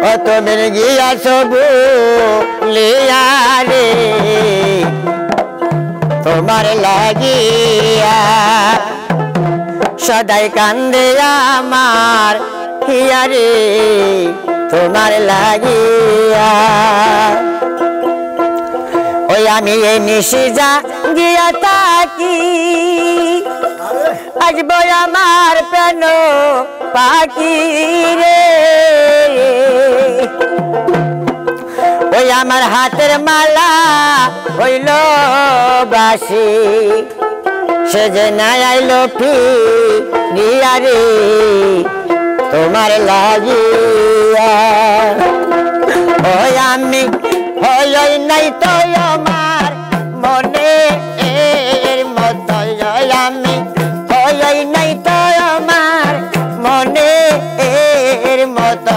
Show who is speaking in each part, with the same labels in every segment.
Speaker 1: ও তুমি গিয়াছো ভুলিয়া রে তোমার লাগিয়া সদাই কান্দে আমার হিয়া রে তোমার লাগিয়া ওই আমি এই নিশিজা গিয়া থাকি আসবো আমার প্রাণ পাখি রে ওই আমার হাতের মালা হইল বাসি সে যে নাই আইলো ফিরিয়া রে তোমার লাগিয়া ওই আমি হই নাই তো আমার মনে এর মতো আমি হই নাই তো আমার মনে এর মতো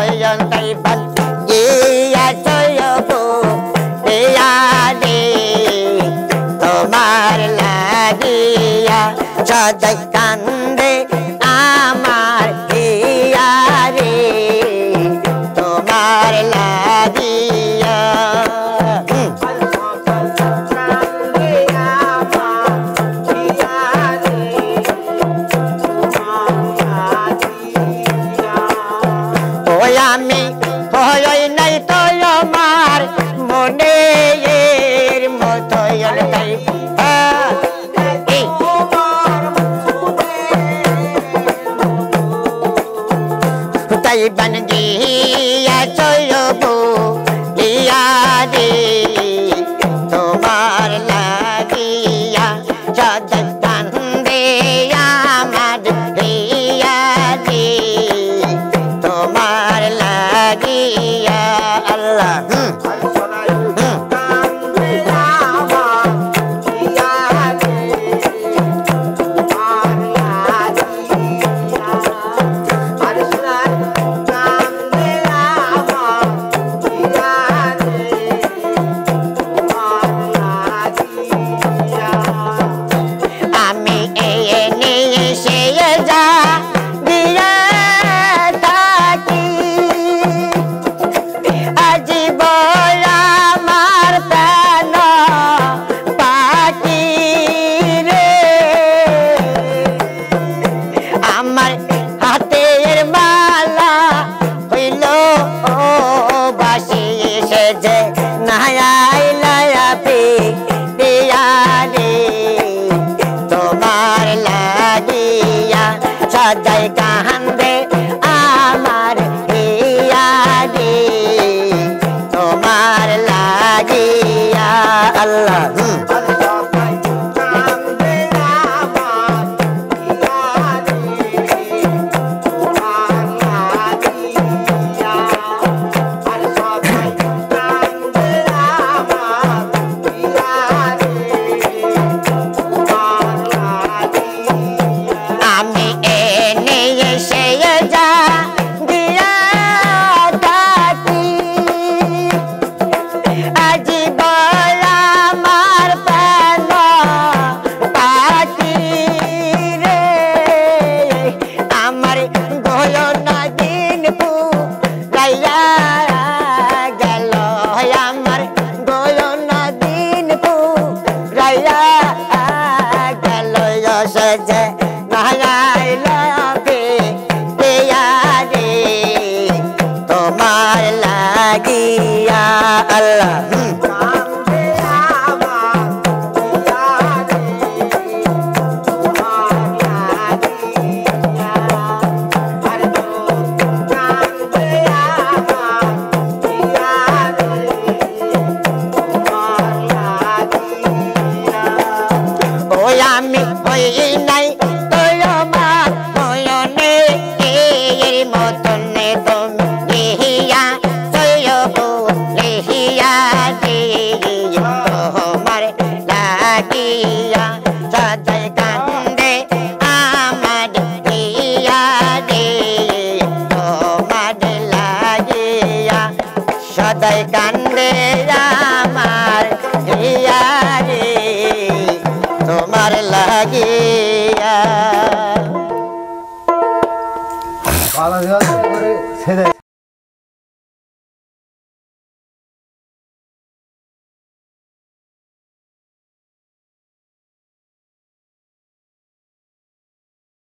Speaker 1: তাই বাল গিয়া চয়বো তোমার লাগিয়া সদাই কান্দে আমার হিয়া রে তোমার লাগিয়া ওই আমি হই নাই তো আমার মনে এর মতো তাই বন গিয়া চয়বো ইয়া রে তোমার লাগিয়া সদাই কান্দে আমার হিয়া রে তোমার লাগিয়া আল্লাহ তোমার লাগিয়া সদাই কান্দে আমার হিয়া রে তোমার লাগিয়া আল্লাহ তোমার লাগিয়া আল্লাহ ওই আমি হই নাই তো আমার ময়নে এর মতন তুমি হিয়া চয়বো হিয়া রে তোমার লাগিয়া সদাই কান্দে আমার হিয়া রে তোমার লাগিয়া সদাই কান্দে আমার হিয়া রে তোমার লাগিয়া